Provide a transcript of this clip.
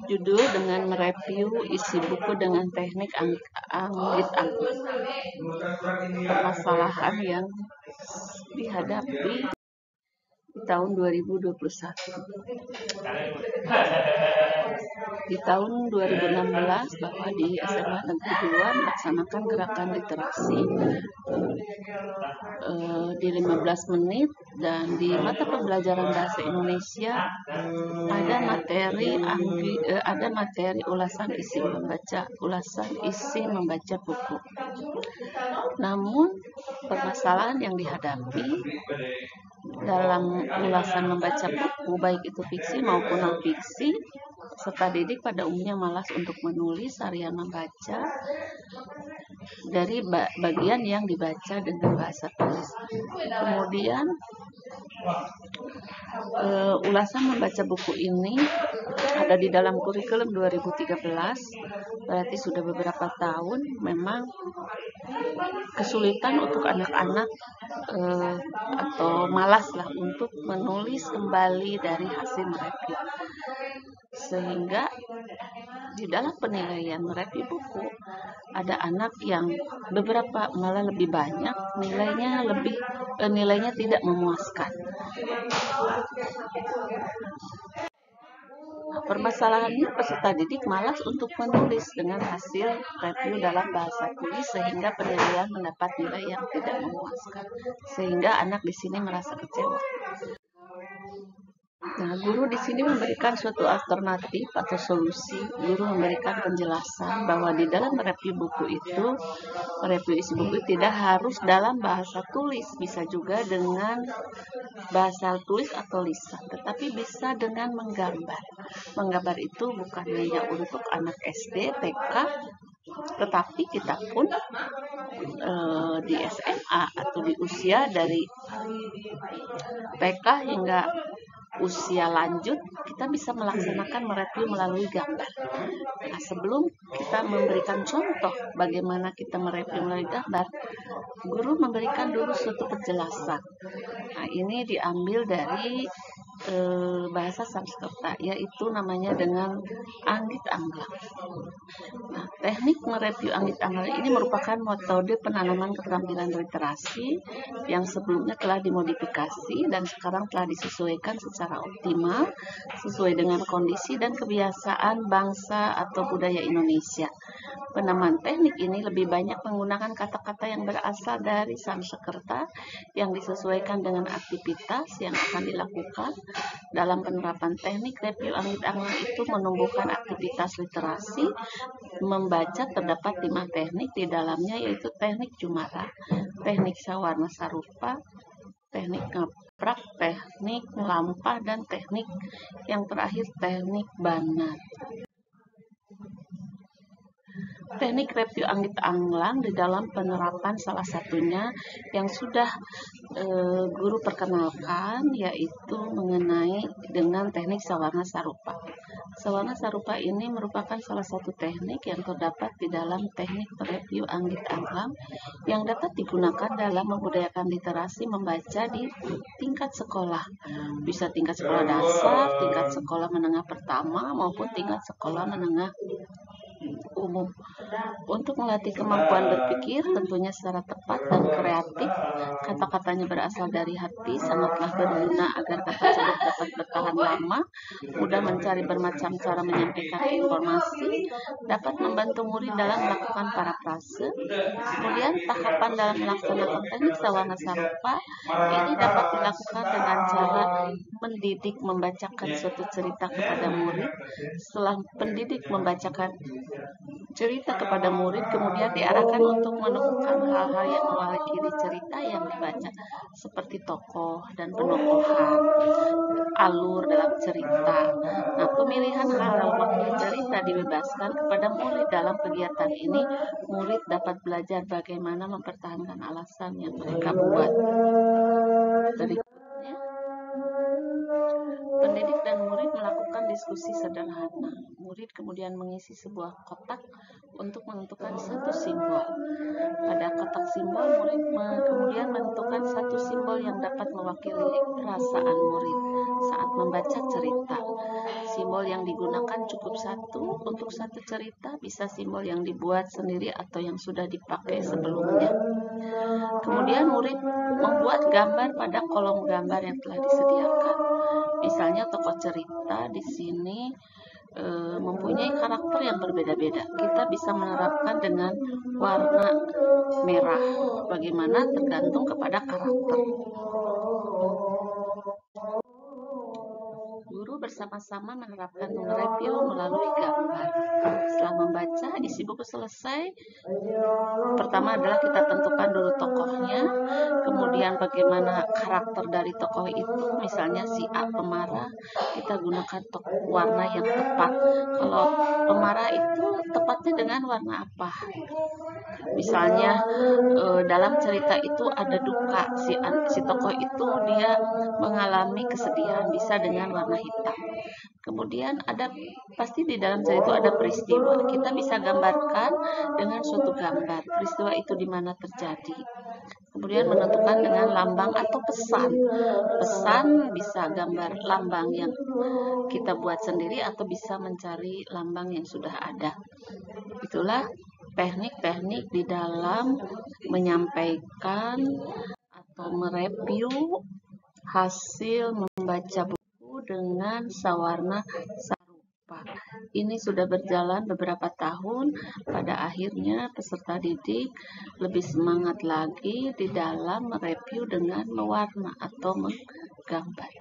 Judul dengan mereview isi buku dengan teknik anggit-anggit. Permasalahan yang dihadapi di tahun 2021. Di tahun 2016 bahwa di SMA Negeri 2 melaksanakan gerakan literasi di 15 menit, dan di mata pembelajaran bahasa Indonesia ada materi ulasan isi membaca buku. Namun permasalahan yang dihadapi dalam ulasan membaca buku, baik itu fiksi maupun non-fiksi, peserta didik pada umumnya malas untuk menulis harian membaca dari bagian yang dibaca dengan bahasa tulis. Kemudian ulasan membaca buku ini ada di dalam kurikulum 2013, berarti sudah beberapa tahun. Memang kesulitan untuk anak-anak atau malas lah untuk menulis kembali dari hasil mereview, sehingga di dalam penilaian mereview buku ada anak yang beberapa malah lebih banyak nilainya tidak memuaskan. Permasalahannya peserta didik malas untuk menulis dengan hasil review dalam bahasa tulis, sehingga penilaian mendapat nilai yang tidak memuaskan, sehingga anak di sini merasa kecewa. Nah, guru di sini memberikan suatu alternatif atau solusi. Guru memberikan penjelasan bahwa di dalam mereview isi buku tidak harus dalam bahasa tulis, bisa juga dengan bahasa tulis atau lisan, tetapi bisa dengan menggambar. Menggambar itu bukan hanya untuk anak SD, TK, tetapi kita pun di SMA atau di usia dari TK hingga usia lanjut, kita bisa melaksanakan mereview melalui gambar. Nah, sebelum kita memberikan contoh bagaimana kita mereview melalui gambar, guru memberikan dulu suatu penjelasan. Nah, ini diambil dari bahasa Sanskerta, yaitu namanya dengan anggit-anglang. Nah, teknik mereview anggit-anglang ini merupakan metode penanaman keterampilan literasi yang sebelumnya telah dimodifikasi dan sekarang telah disesuaikan secara optimal sesuai dengan kondisi dan kebiasaan bangsa atau budaya Indonesia. Penamaan teknik ini lebih banyak menggunakan kata-kata yang berasal dari Sanskerta yang disesuaikan dengan aktivitas yang akan dilakukan. Dalam penerapan teknik review anggit-anglang itu menumbuhkan aktivitas literasi membaca. Terdapat 5 teknik di dalamnya, yaitu teknik Jumara, teknik Sawarna Sarupa, teknik ngeprak, teknik lampah, dan teknik yang terakhir teknik Banat. Teknik review anggit-anglang di dalam penerapan salah satunya yang sudah guru perkenalkan, yaitu mengenai dengan teknik Sawarna Sarupa. Sawarna Sarupa ini merupakan salah satu teknik yang terdapat di dalam teknik review anggit-anglang yang dapat digunakan dalam membudayakan literasi membaca di tingkat sekolah. Bisa tingkat sekolah dasar, tingkat sekolah menengah pertama, maupun tingkat sekolah menengah umum. Untuk melatih kemampuan berpikir tentunya secara tepat dan kreatif, kata-katanya berasal dari hati, sangatlah berguna agar kata tersebut dapat bertahan lama, mudah mencari bermacam cara menyampaikan informasi, dapat membantu murid dalam melakukan parafrase. Kemudian tahapan dalam melaksanakan teknik Sawarna Sarupa ini dapat dilakukan dengan cara mendidik membacakan suatu cerita kepada murid. Setelah pendidik membacakan cerita kepada murid, kemudian diarahkan untuk menemukan hal-hal yang mewakili cerita yang dibaca, seperti tokoh dan penokohan, alur dalam cerita. Nah, pemilihan hal mewakili cerita dibebaskan kepada murid. Dalam kegiatan ini, murid dapat belajar bagaimana mempertahankan alasan yang mereka buat. Berikutnya, pendidik dan murid melakukan diskusi sederhana. Murid kemudian mengisi sebuah kotak untuk menentukan satu simbol. Pada kotak simbol, murid kemudian menentukan satu simbol yang dapat mewakili perasaan murid saat membaca cerita. Simbol yang digunakan cukup satu untuk satu cerita, bisa simbol yang dibuat sendiri atau yang sudah dipakai sebelumnya. Kemudian murid membuat gambar pada kolom gambar yang telah disediakan. Misalnya tokoh cerita di sini mempunyai karakter yang berbeda-beda. Kita bisa menerapkan dengan warna merah. Bagaimana tergantung kepada karakter. Guru bersama-sama menerapkan mereview melalui gambar. Setelah membaca isi buku selesai, pertama adalah kita tentukan dulu tokohnya, kemudian bagaimana karakter dari tokoh itu. Misalnya si A pemarah, kita gunakan warna yang tepat. Kalau pemarah itu tepatnya dengan warna apa? Misalnya dalam cerita itu ada duka, si tokoh itu dia mengalami kesedihan, bisa dengan warna hitam. Kemudian pasti di dalam cerita itu ada peristiwa. Kita bisa gambarkan dengan suatu gambar peristiwa itu di mana terjadi. Kemudian menentukan dengan lambang atau pesan. Pesan bisa gambar lambang yang kita buat sendiri atau bisa mencari lambang yang sudah ada. Itulah teknik-teknik di dalam menyampaikan atau mereview hasil membaca buku dengan sawarna sarupa. Ini sudah berjalan beberapa tahun. Pada akhirnya peserta didik lebih semangat lagi di dalam mereview dengan mewarna atau menggambar.